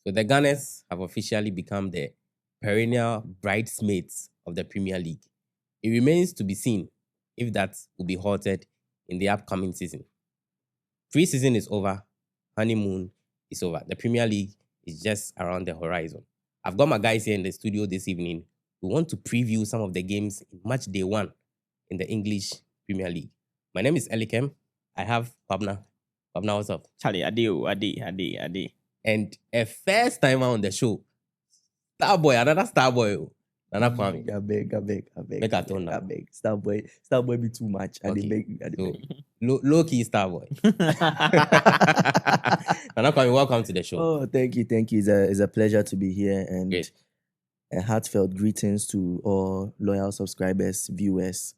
So the Gunners have officially become the perennial bridesmaids of the Premier League. It remains to be seen if that will be halted in the upcoming season. Preseason is over. Honeymoon is over. The Premier League is just around the horizon. I've got my guys here in the studio this evening. We want to preview some of the games in Matchday 1 in the English Premier League. My name is Elikem. I have Pabna. Pabna, what's up? Charlie, ade. And a first timer on the show, Starboy, another Starboy, Nana Kwame. I beg. Make a tone now. I beg. Starboy be too much. I Okay. beg. So, low key Starboy. Nana Kwame, welcome to the show. Oh, thank you. It's a pleasure to be here, and Great. a heartfelt greetings to all loyal subscribers, viewers,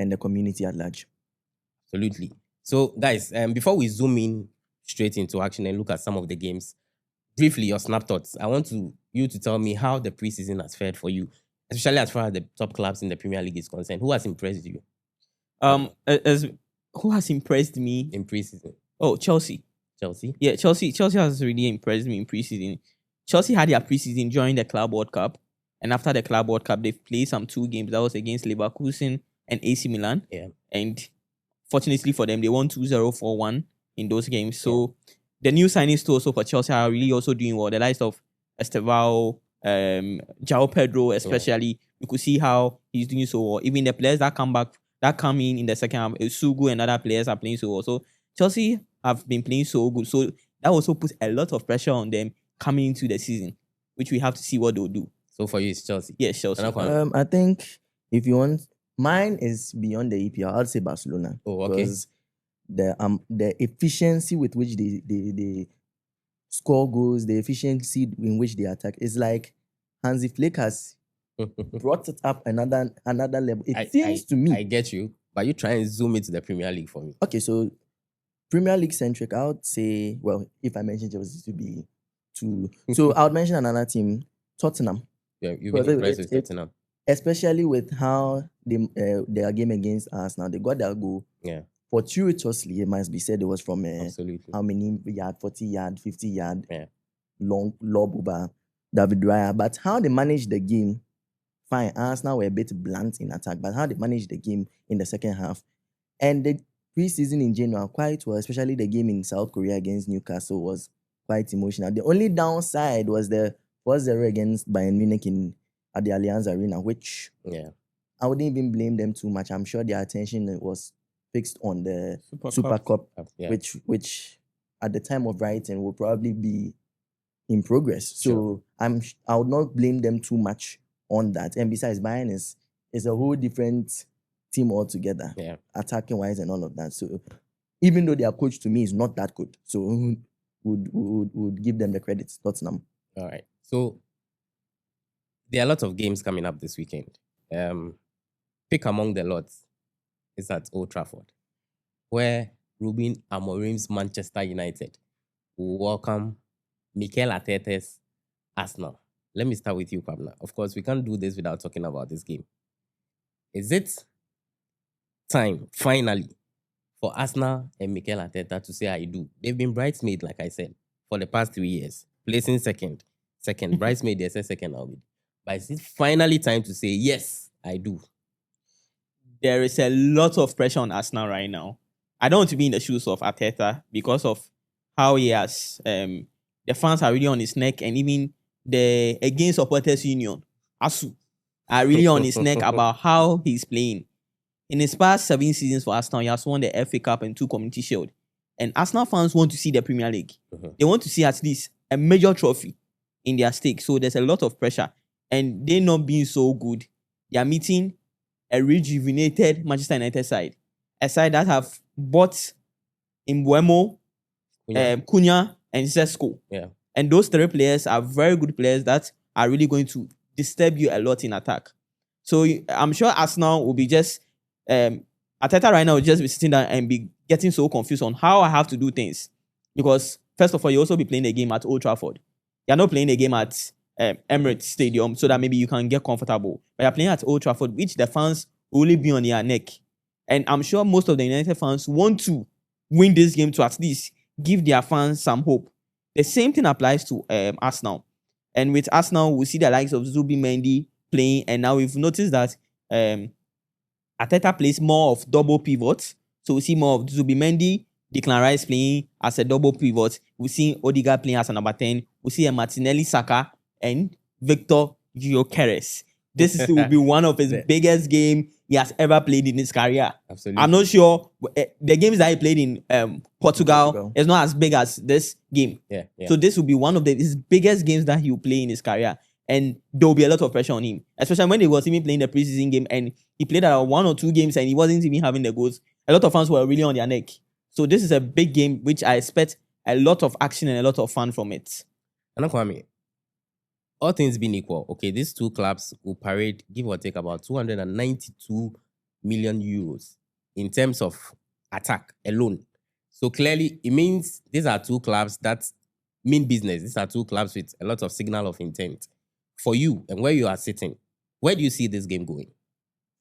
and the community at large. Absolutely. So, guys, before we zoom in straight into action and look at some of the games, briefly, your snap thoughts. I want you to tell me how the preseason has fared for you, especially as far as the top clubs in the Premier League is concerned. Who has impressed you Who has impressed me? in preseason? Oh, Chelsea. Chelsea? Yeah, Chelsea has really impressed me in preseason. Chelsea had their preseason during the Club World Cup, and after the Club World Cup, they've played some 2 games. That was against Leverkusen and AC Milan. Yeah. And fortunately for them, they won 2-0, 4-1 in those games. So the new signings too also for Chelsea are really also doing well. The likes of Estevao, João Pedro especially, you could see how he's doing so well. Even the players that come in the second half, Sugu and other players are playing so well. So Chelsea have been playing so good. So that also puts a lot of pressure on them coming into the season, which we have to see what they'll do. So for you, it's Chelsea. Yes, Chelsea. Nana Kwame? I think if you want, mine is beyond the EPL. I'd say Barcelona. Oh, okay. Because the efficiency with which they score goals, the efficiency in which they attack is like Hansi Flick has brought it up another level. It seems to me. I get you, but you try and zoom into the Premier League for me. Okay, so Premier League centric, I would say, well, if I mention Chelsea to be two. So I would mention another team, Tottenham. Yeah, you've been impressed with Tottenham. Especially with how their game against Arsenal, they got their goal. Yeah. Fortuitously, it must be said, it was from Absolutely. how many yard, 40 yard, 50 yard, Yeah. long lob over David Raya. But how they managed the game, fine. Arsenal were a bit blunt in attack, but how they managed the game in the second half. And the preseason in general, quite well, especially the game in South Korea against Newcastle was quite emotional. The only downside was the 4-0 against Bayern Munich at the Allianz Arena, which I wouldn't even blame them too much. I'm sure their attention was fixed on the Super Cup, which at the time of writing will probably be in progress. So I would not blame them too much on that. And besides, Bayern is a whole different team altogether, attacking wise and all of that. So even though their coach to me is not that good, so would give them the credit. Tottenham. All right. So there are lots of games coming up this weekend. Pick among the lots is at Old Trafford, where Ruben Amorim's Manchester United will welcome Mikel Arteta's Arsenal. Let me start with you, Pabna. Of course, we can't do this without talking about this game. Is it time, finally, for Arsenal and Mikel Arteta to say I do? They've been bridesmaid, like I said, for the past 3 years, placing second. Bridesmaid, they say second now. But is it finally time to say, yes, I do? There is a lot of pressure on Arsenal right now. I don't want to be in the shoes of Arteta because of how he has, the fans are really on his neck, and even the Against Supporters Union, ASU, are really on his neck about how he's playing. In his past 7 seasons for Arsenal, he has won the FA Cup and 2 Community Shield. And Arsenal fans want to see the Premier League. They want to see at least a major trophy in their stake. So there's a lot of pressure. And they not being so good, they are meeting a rejuvenated Manchester United side. A side that have bought Mbeumo, Cunha, and Sesko. Yeah. And those 3 players are very good players that are really going to disturb you a lot in attack. So I'm sure Arsenal will be just... Arteta right now will just be sitting there and be getting so confused on how I have to do things. Because, first of all, you also be playing the game at Old Trafford. You're not playing the game at Emirates Stadium so that maybe you can get comfortable. But you're playing at Old Trafford, which the fans will only be on their neck. And I'm sure most of the United fans want to win this game to at least give their fans some hope. The same thing applies to Arsenal. And with Arsenal, we see the likes of Zubimendi playing, and now we've noticed that Arteta plays more of double pivots. So we see more of Zubimendi, Declan Rice playing as a double pivot. We see Odegaard playing as a number 10. We see a Martinelli, Saka, and Victor Gyökeres. This will be one of his biggest games he has ever played in his career. Absolutely. I'm not sure the games that he played in Portugal is not as big as this game. Yeah. So this will be one of his biggest games that he will play in his career. And there will be a lot of pressure on him, especially when he was even playing the preseason game and he played at 1 or 2 games and he wasn't even having the goals. A lot of fans were really on their neck. So this is a big game, which I expect a lot of action and a lot of fun from it. And Kwame, all things being equal, okay, these two clubs will parade, give or take, about 292 million euros in terms of attack alone. So clearly, it means these are two clubs that mean business. These are two clubs with a lot of signal of intent. For you and where you are sitting, where do you see this game going?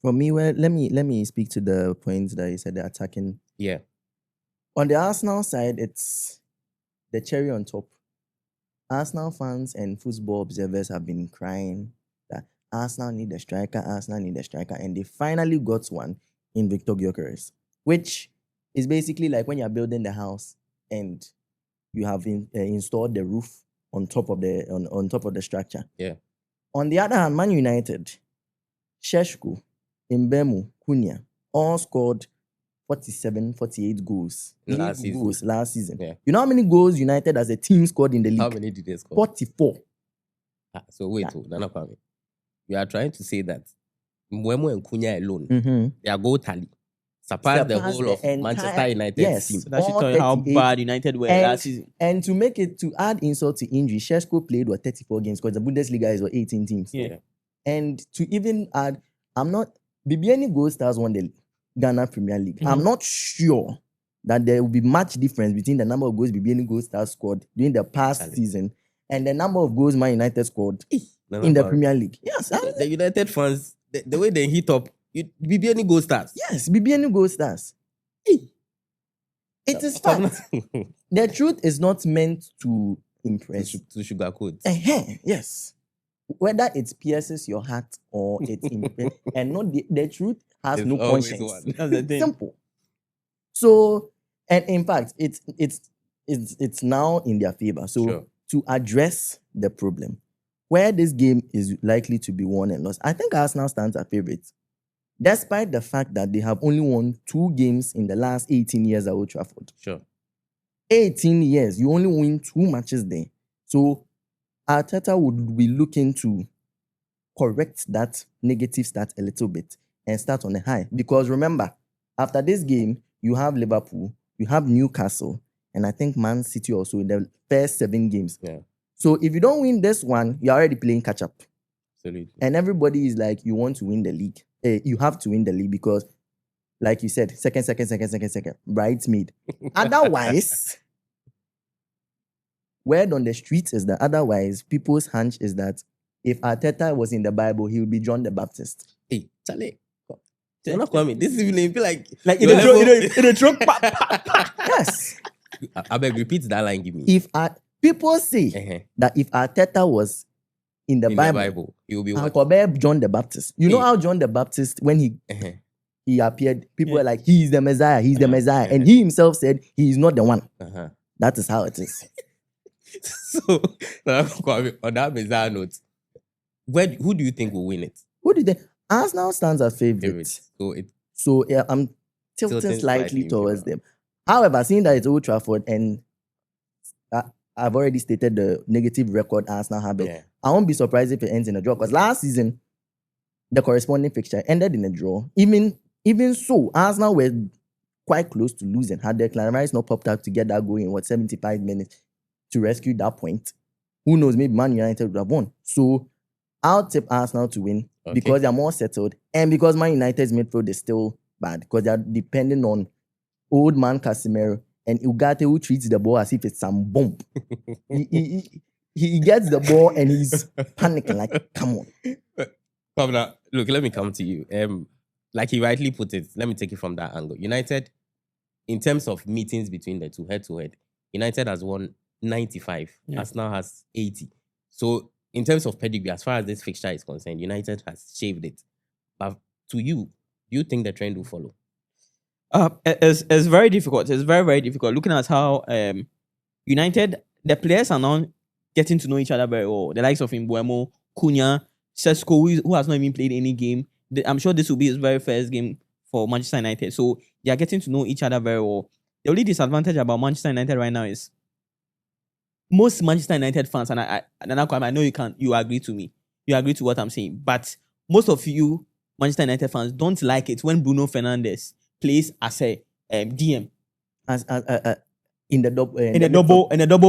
For me, well, let me speak to the points that you said, the attacking. Yeah. On the Arsenal side, it's the cherry on top. Arsenal fans and football observers have been crying that Arsenal need a striker, and they finally got one in Victor Gyökeres, which is basically like when you're building the house and you have installed the roof on top of the structure. Yeah. On the other hand, Man United, Šeško, Mbemu, Cunha, all scored 47, 48 goals. Last season. Yeah. You know how many goals United as a team scored in the league? How many did they score? 44. So wait, Nana Kwame. You are trying to say that Mbeumo and Cunha alone, their goal tally surpassed the whole of Manchester United team. So that should tell you how bad United were last season. And to add insult to injury, Šeško played 34 games because the Bundesliga is 18 teams. Yeah. And to even add, BBN Gold Stars won the Ghana Premier League. Mm-hmm. I'm not sure that there will be much difference between the number of goals BBN Gold Stars scored during the past season and the number of goals Man United scored in the Premier League. Yes. The United fans, the way they hit up, BBN Gold Stars. Yes, BBN Gold Stars. It is fact. The truth is not meant to impress. To sugarcoat. Yes. Whether it pierces your heart or it's and not the truth has It's no always conscience. one. That's the thing. Simple. So, and in fact, it's now in their favor. So Sure. to address the problem, where this game is likely to be won and lost, I think Arsenal stands as favorites. Despite the fact that they have only won 2 games in the last 18 years at Old Trafford. Sure. 18 years, you only win 2 matches there. So Arteta would be looking to correct that negative stat a little bit and start on a high. Because remember, after this game, you have Liverpool, you have Newcastle, and I think Man City also in the first 7 games. Yeah. So if you don't win this one, you're already playing catch up. Absolutely. And everybody is like, you want to win the league. You have to win the league because, like you said, second, bridesmaid. Otherwise, word on the streets is that otherwise, people's hunch is that if Arteta was in the Bible, he would be John the Baptist. Hey, Charlie. You're not coming. This evening, feel like in a joke. Yes. I beg, repeat that line. Give me. If people say that if Arteta was in the Bible, he will be what? Uncle Bear John the Baptist. You know how John the Baptist, when he appeared, people were like, he's the Messiah, he's the Messiah. And he himself said he is not the one. That is how it is. So, on that Messiah note, who do you think will win it? Who do you think? Arsenal stands as favorites. So I'm tilting slightly towards them. However, seeing that it's Old Trafford and I've already stated the negative record Arsenal have, I won't be surprised if it ends in a draw. Because last season, the corresponding fixture ended in a draw. Even so, Arsenal were quite close to losing. Had Declan Rice not popped up to get that goal in 75 minutes to rescue that point, who knows, maybe Man United would have won. So I'll tip Arsenal to win because they're more settled and because Man United's midfield is still bad because they're depending on old man Casemiro and Ugarte, who treats the ball as if it's some bomb. He gets the ball and he's panicking like, come on. Now, look, let me come to you. Like he rightly put it, let me take it from that angle. United, in terms of meetings between the two, head to head, United has won 95. Yeah. Arsenal has 80. So in terms of pedigree, as far as this fixture is concerned, United has shaved it. But to you, do you think the trend will follow? It's very difficult. It's very, very difficult. Looking at how United, the players are now getting to know each other very well. The likes of Mbuemo, Cunha, Sesko, who has not even played any game. I'm sure this will be his very first game for Manchester United. So they are getting to know each other very well. The only disadvantage about Manchester United right now is most Manchester United fans, and I know you agree to me. You agree to what I'm saying. But most of you Manchester United fans don't like it when Bruno Fernandes plays as a DM. As in the double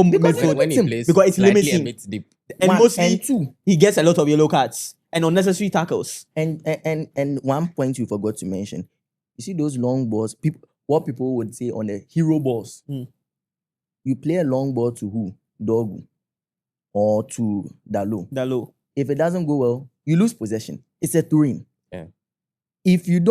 because midfield. When he plays because it's slightly limiting. a bit deep. And One, mostly and two. he gets a lot of yellow cards and unnecessary tackles. And one point you forgot to mention. You see those long balls, what people would say on the hero balls. You play a long ball to who? Dogu. Or to Dalo. If it doesn't go well, you lose possession. It's a throw-in. Yeah. If you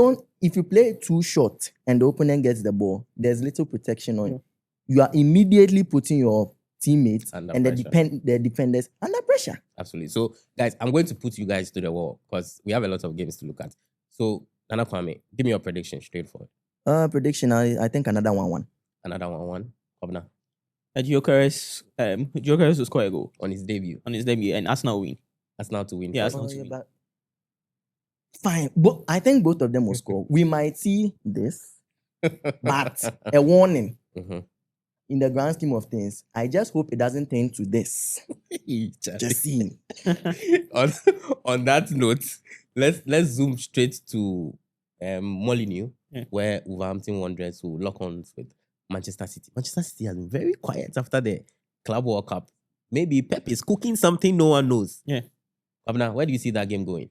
play it too short and the opponent gets the ball, there's little protection on you. You are immediately putting your teammates Under and pressure. the defenders under pressure. Absolutely. So, guys, I'm going to put you guys to the wall because we have a lot of games to look at. So, Nana Kwame, give me your prediction straightforward. Prediction, I think another 1-1. Another 1-1. Kobna, Gyökeres will score a goal on his debut. And Arsenal win. Arsenal to win. Yeah, first. Arsenal to win. But fine. But I think both of them will score. We might see this, but a warning. Mhm. In the grand scheme of things, I just hope it doesn't turn to this. Just seeing. on that note, let's zoom straight to Molineux, where Wolverhampton Wanderers will lock on with Manchester City. Manchester City has been very quiet after the Club World Cup. Maybe Pep is cooking something no one knows. Yeah. Abna, where do you see that game going?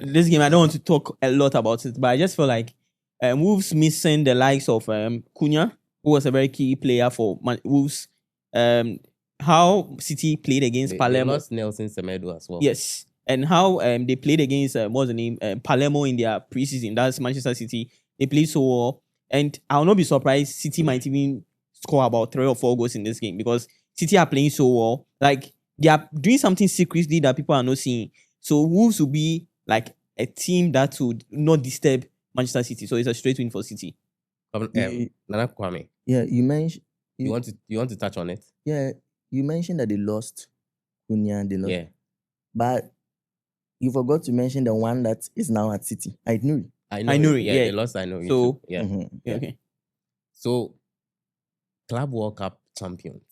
This game, I don't want to talk a lot about it, but I just feel like Wolves missing the likes of Cunha, who was a very key player for Wolves. How City played against Palermo. They lost Nelson Semedo as well. Yes. And how they played against, what's the name? Palermo in their preseason. That's Manchester City. They played so well. And I'll not be surprised City might even score about 3 or 4 goals in this game because City are playing so well. Like, they are doing something secretly that people are not seeing. So Wolves will be like a team that would not disturb Manchester City. So it's a straight win for City. Nana Kwame. Yeah, you mentioned. You want to touch on it? Yeah, you mentioned that they lost Cunha. Yeah. But you forgot to mention the one that is now at City. I knew it. I know it. Yeah, yeah. they lost. I know it. So, too. Yeah. Mhm. Yeah, okay. So, Club World Cup champions.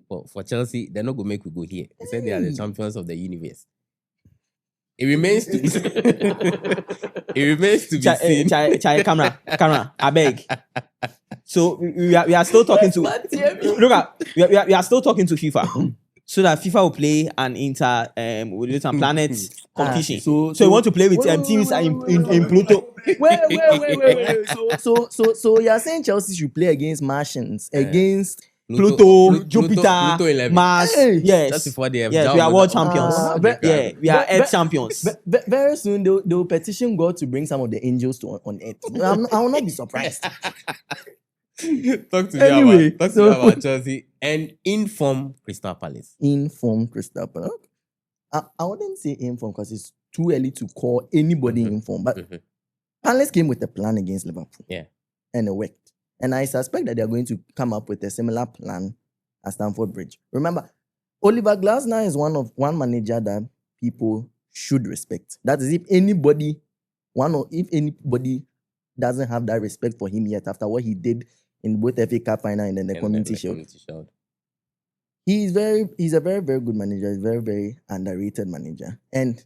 For Chelsea, they're not going to make we go here. They said they are the champions of the universe. It remains to be seen. Chai, camera, I beg. So we are still talking to we are still talking to FIFA so that FIFA will play an planet competition. So we want to play with teams in Pluto. Wait. So you're saying Chelsea should play against Martians, against Pluto, Jupiter, Pluto 11. Mars. Hey. Yes. Just before they have Yes, down we are with world the- champions. We are Earth champions. Very soon they'll petition God to bring some of the angels on earth. I will not be surprised. Talk to Anyway, me about Chelsea and inform Crystal Palace. Inform Crystal Palace. I wouldn't say inform because it's too early to call anybody inform. But Mhm. Palace came with a plan against Liverpool. Yeah. And it worked. And I suspect that they're going to come up with a similar plan at Stamford Bridge. Remember, Oliver Glasner is one manager that people should respect. That is, if anybody doesn't have that respect for him yet after what he did in both FA Cup final and then the Community Shield. He's a very, very good manager. He's a very, very underrated manager. And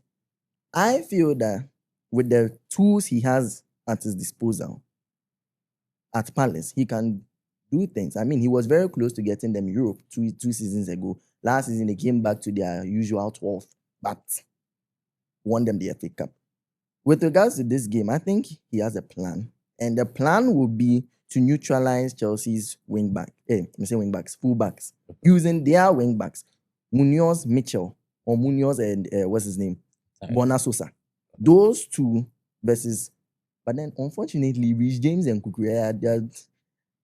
I feel that with the tools he has at his disposal at Palace, he can do things. I mean, he was very close to getting them Europe two seasons ago. Last season, they came back to their usual 12th, but won them the FA Cup. With regards to this game, I think he has a plan. And the plan will be to neutralize Chelsea's fullbacks, using their wingbacks, Munoz Mitchell, or Munoz and what's his name? Bona Sosa. Those two versus, but then unfortunately, Rhys James and Kukurea,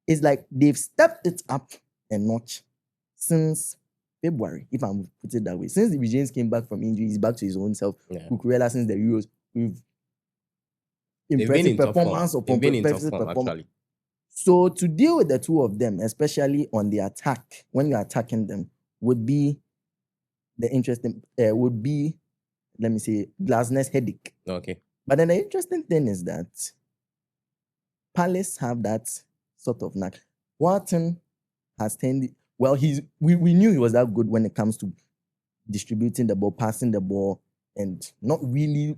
it's like they've stepped it up a notch since February, if I'm put it that way. Since the James came back from injury, he's back to his own self. Yeah. Cucurella since the Euros, we've They've been impressive in tough form. performance upon They've been in tough impressive form, performance. actually. So to deal with the two of them, especially on the attack, when you're attacking them, would be the interesting, would be, let me say, Glasner's headache. Okay. But then the interesting thing is that Palace have that sort of knack. Wharton has tended, well, we knew he was that good when it comes to distributing the ball, passing the ball, and not really,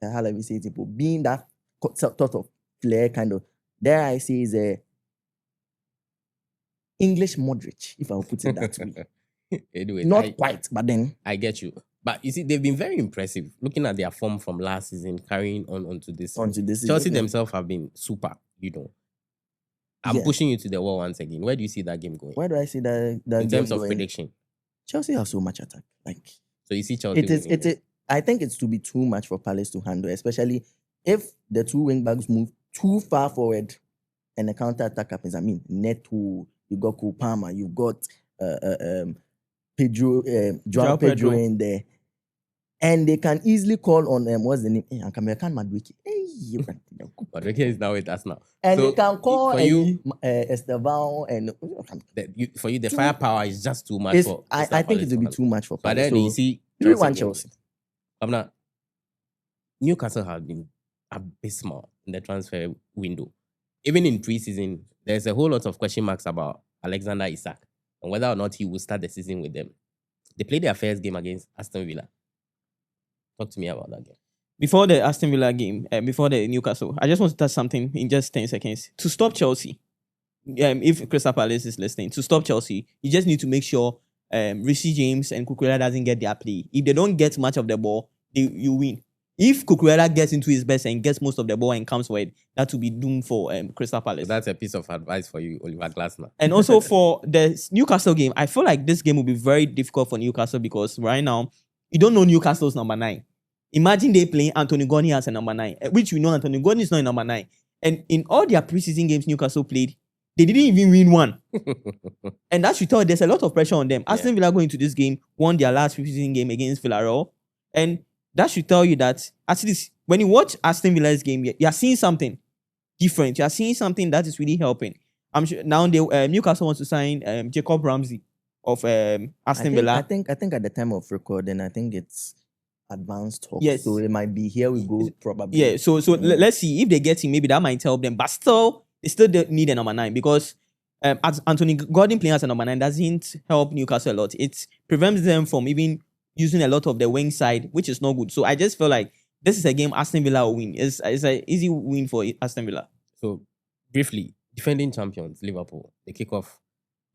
how let me say it, being that sort of flair kind of, dare I say, is a English Modric, if I'll put it that way. Anyway, Not quite, but then I get you. But you see, they've been very impressive. Looking at their form from last season, carrying on onto this. onto this. Chelsea season, themselves have been super, I'm Yeah. pushing you to the wall once again. Where do you see that game going? Where do I see that In terms game of going? prediction. Chelsea have so much attack. Like So you see Chelsea it is. winning. I think it's to be too much for Palace to handle, especially if the two wing backs move too far forward and the counter attack happens. I mean, Neto, you got Kupama, you got Pedro, Joao Pedro in there, and they can easily call on what's the name? American Madwiki. But Reke is now with us now. And So, they can call for you, Esteban and for you, the Too- firepower is just too much for. I Crystal think it Palace will be to too much for handle. But Palace. then you So see 3-1 winning. Chelsea. Now, Newcastle have been abysmal in the transfer window. Even in preseason, there's a whole lot of question marks about Alexander Isak and whether or not he will start the season with them. They played their first game against Aston Villa. Talk to me about that game. Before the Aston Villa game, before the Newcastle, I just want to touch something in just 10 seconds. To stop Chelsea, if Crystal Palace is listening, to stop Chelsea, you just need to make sure Reece James and Cucurella doesn't get their play. If they don't get much of the ball, you win. If Cucurella gets into his best and gets most of the ball and comes wide, that will be doomed for Crystal So Palace. that's a piece of advice for you, Oliver Glasner. And also for the Newcastle game, I feel like this game will be very difficult for Newcastle because right now, you don't know Newcastle's number 9. Imagine they playing Anthony Gordon as a number 9, which we know Anthony Gordon is not a number 9. And in all their preseason games Newcastle played, they didn't even win one. And that should tell you there's a lot of pressure on them. Aston Villa going into this game, won their last preseason game against Villarreal. And that should tell you that at least when you watch Aston Villa's game, you're seeing something different. You're seeing something that is really helping. I'm sure now Newcastle wants to sign Jacob Ramsey of Aston Villa. I think at the time of recording, I think it's advanced talk. Yes. So it might be here we go probably. Yeah, so let's see if they get him. Maybe that might help them. But still, they still need a number 9 because as Anthony Gordon playing as a number 9 doesn't help Newcastle a lot. It prevents them from even using a lot of the wing side, which is not good. So I just feel like this is a game Aston Villa will win. It's an easy win for Aston Villa. So, briefly, defending champions, Liverpool, they kick off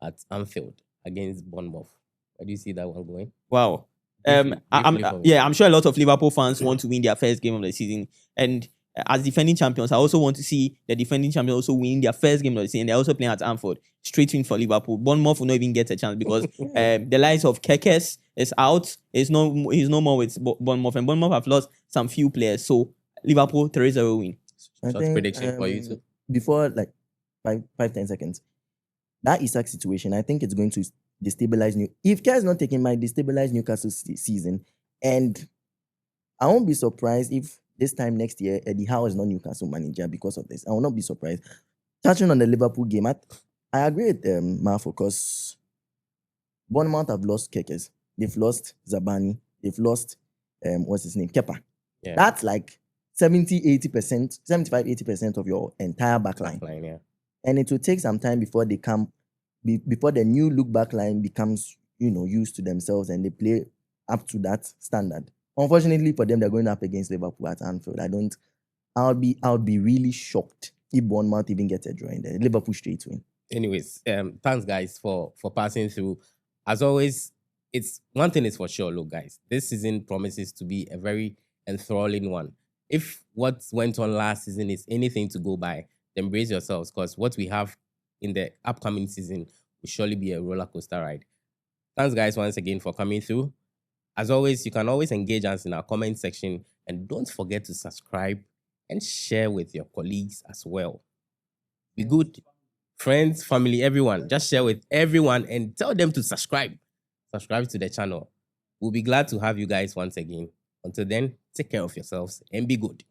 at Anfield against Bournemouth. Where do you see that one going? Wow. Briefly for me. I'm sure a lot of Liverpool fans want to win their first game of the season. And as defending champions, I also want to see the defending champions also win their first game of the season. They're also playing at Anfield. Straight win for Liverpool. Bournemouth will not even get a chance because the likes of Kekes is out. He's no more with Bournemouth. And Bournemouth have lost some few players. So Liverpool 3-0 win. I Short think, prediction for you too. Before like 5-10 seconds, that Isak situation, I think it's going to destabilize if care is not taken, might destabilize Newcastle's season. And I won't be surprised if this time next year Eddie Howe is not Newcastle manager because of this. I will not be surprised. Touching on the Liverpool game, I agree with Marfo because Bournemouth have lost Kekes. They've lost Zabani. They've lost what's his name? Kepa. Yeah. That's like 70-80%, 75-80% of your entire backline. Line, yeah. And it will take some time before they before the new look back line becomes, used to themselves and they play up to that standard. Unfortunately for them, they're going up against Liverpool at Anfield. I'll be really shocked if Bournemouth even gets a draw in there. Liverpool straight win. Anyways, thanks guys for passing through. As always, it's one thing is for sure. Look, guys, this season promises to be a very enthralling one. If what went on last season is anything to go by, then brace yourselves because what we have in the upcoming season will surely be a roller coaster ride. Thanks, guys, once again for coming through. As always, you can always engage us in our comment section and don't forget to subscribe and share with your colleagues as well. Be good. friends, family, everyone. Just share with everyone and tell them to subscribe. Subscribe to the channel. We'll be glad to have you guys once again. Until then, take care of yourselves and be good.